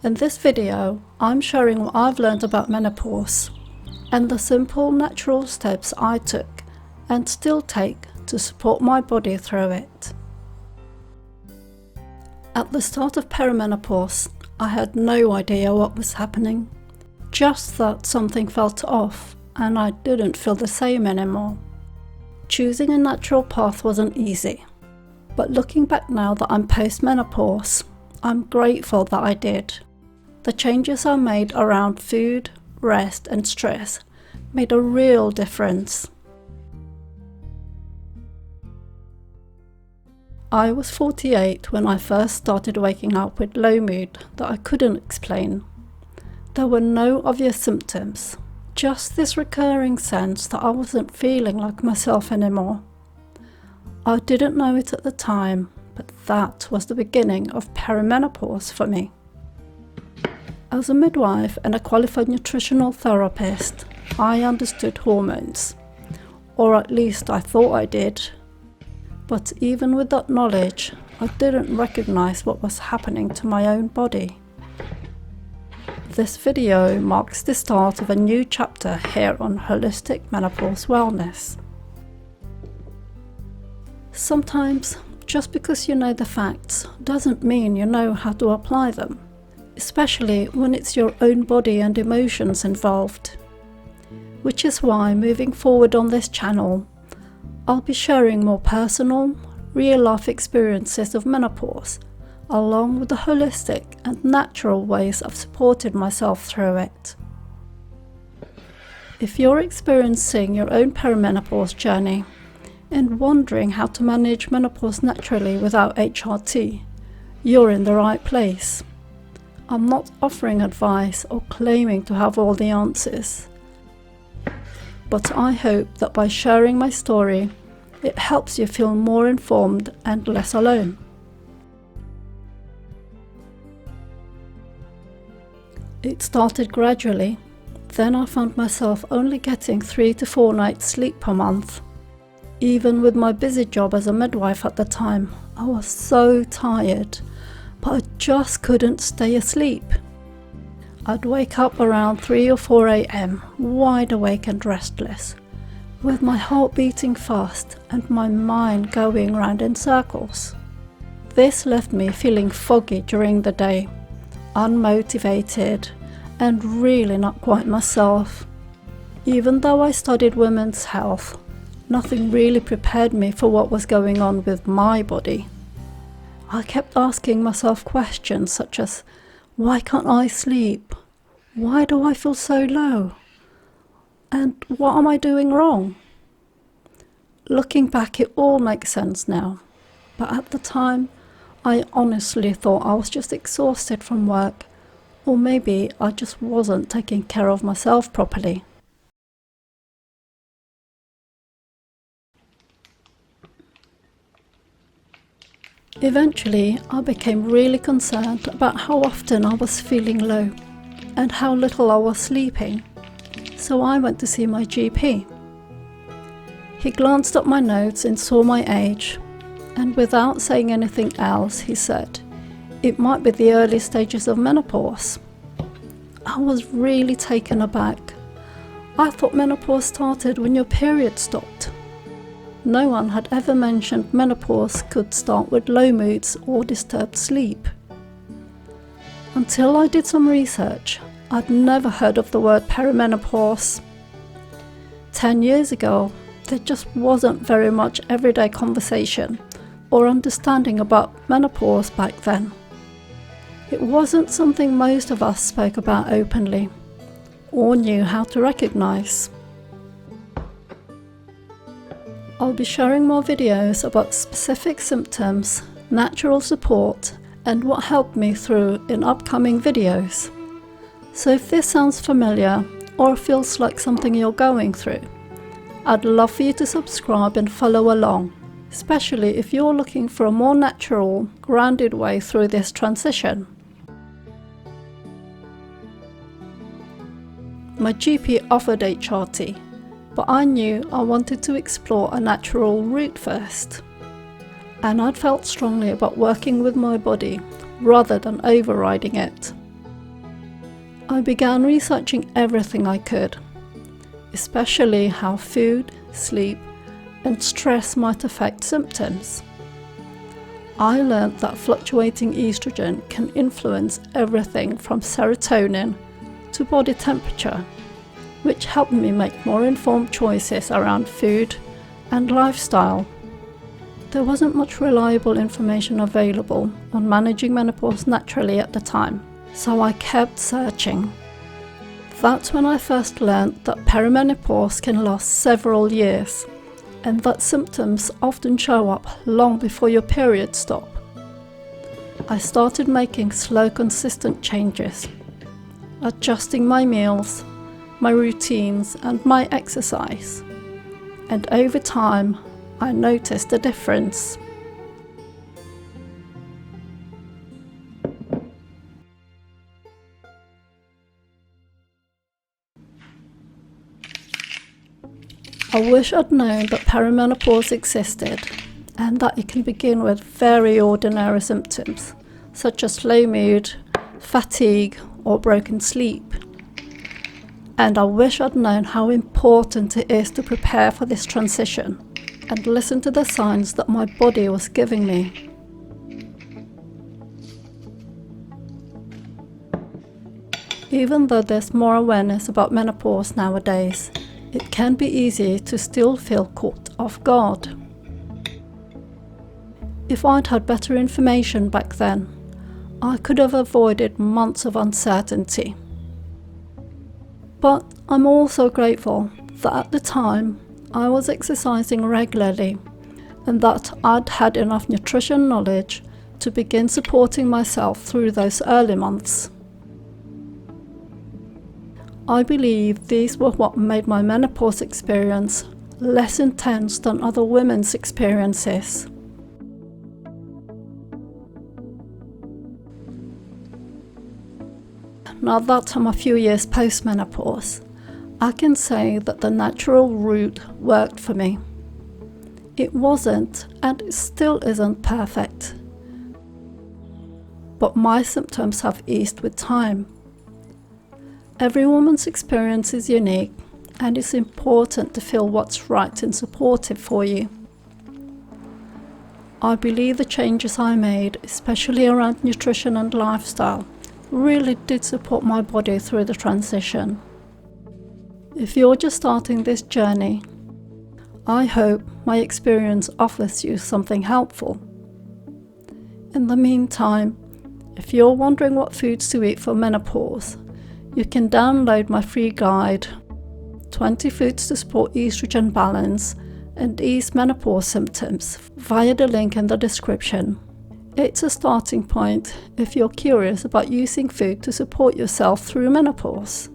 In this video, I'm sharing what I've learned about menopause and the simple natural steps I took and still take to support my body through it. At the start of perimenopause, I had no idea what was happening, just that something felt off and I didn't feel the same anymore. Choosing a natural path wasn't easy, but looking back now that I'm post-menopause, I'm grateful that I did. The changes I made around food, rest and stress made a real difference. I was 48 when I first started waking up with low mood that I couldn't explain. There were no obvious symptoms, just this recurring sense that I wasn't feeling like myself anymore. I didn't know it at the time, but that was the beginning of perimenopause for me. As a midwife and a qualified nutritional therapist, I understood hormones, or at least I thought I did. But even with that knowledge, I didn't recognize what was happening to my own body. This video marks the start of a new chapter here on holistic menopause wellness. Sometimes, just because you know the facts doesn't mean you know how to apply them, especially when it's your own body and emotions involved. Which is why moving forward on this channel, I'll be sharing more personal, real-life experiences of menopause, along with the holistic and natural ways I've supported myself through it. If you're experiencing your own perimenopause journey and wondering how to manage menopause naturally without HRT, you're in the right place. I'm not offering advice or claiming to have all the answers. But I hope that by sharing my story, it helps you feel more informed and less alone. It started gradually, then I found myself only getting 3 to 4 nights sleep per month. Even with my busy job as a midwife at the time, I was so tired, but I just couldn't stay asleep. I'd wake up around 3 or 4 a.m, wide awake and restless, with my heart beating fast and my mind going round in circles. This left me feeling foggy during the day, unmotivated, and really not quite myself. Even though I studied women's health, nothing really prepared me for what was going on with my body. I kept asking myself questions such as, why can't I sleep? Why do I feel so low? And what am I doing wrong? Looking back, it all makes sense now. But at the time, I honestly thought I was just exhausted from work, or maybe I just wasn't taking care of myself properly. Eventually, I became really concerned about how often I was feeling low and how little I was sleeping, so I went to see my GP. He glanced at my notes and saw my age, and without saying anything else, he said, it might be the early stages of menopause. I was really taken aback. I thought menopause started when your period stopped. No one had ever mentioned menopause could start with low moods or disturbed sleep. Until I did some research, I'd never heard of the word perimenopause. 10 years ago, there just wasn't very much everyday conversation or understanding about menopause back then. It wasn't something most of us spoke about openly or knew how to recognize. I'll be sharing more videos about specific symptoms, natural support, and what helped me through in upcoming videos. So if this sounds familiar or feels like something you're going through, I'd love for you to subscribe and follow along, especially if you're looking for a more natural, grounded way through this transition. My GP offered HRT, but I knew I wanted to explore a natural route first. And I'd felt strongly about working with my body rather than overriding it. I began researching everything I could, especially how food, sleep, and stress might affect symptoms. I learned that fluctuating estrogen can influence everything from serotonin to body temperature, which helped me make more informed choices around food and lifestyle. There wasn't much reliable information available on managing menopause naturally at the time, so I kept searching. That's when I first learned that perimenopause can last several years, and that symptoms often show up long before your periods stop. I started making slow, consistent changes, adjusting my meals, my routines, and my exercise. And over time, I noticed a difference. I wish I'd known that perimenopause existed and that it can begin with very ordinary symptoms, such as low mood, fatigue, or broken sleep. And I wish I'd known how important it is to prepare for this transition and listen to the signs that my body was giving me. Even though there's more awareness about menopause nowadays, it can be easy to still feel caught off guard. If I'd had better information back then, I could have avoided months of uncertainty. But I'm also grateful that at the time I was exercising regularly and that I'd had enough nutrition knowledge to begin supporting myself through those early months. I believe these were what made my menopause experience less intense than other women's experiences. Now that I'm a few years post-menopause, I can say that the natural route worked for me. It wasn't, and it still isn't perfect. But my symptoms have eased with time. Every woman's experience is unique, and it's important to feel what's right and supportive for you. I believe the changes I made, especially around nutrition and lifestyle, really did support my body through the transition. If you're just starting this journey, I hope my experience offers you something helpful. In the meantime, if you're wondering what foods to eat for menopause, you can download my free guide, 20 Foods to Support Estrogen Balance and Ease Menopause Symptoms, via the link in the description. It's a starting point if you're curious about using food to support yourself through menopause.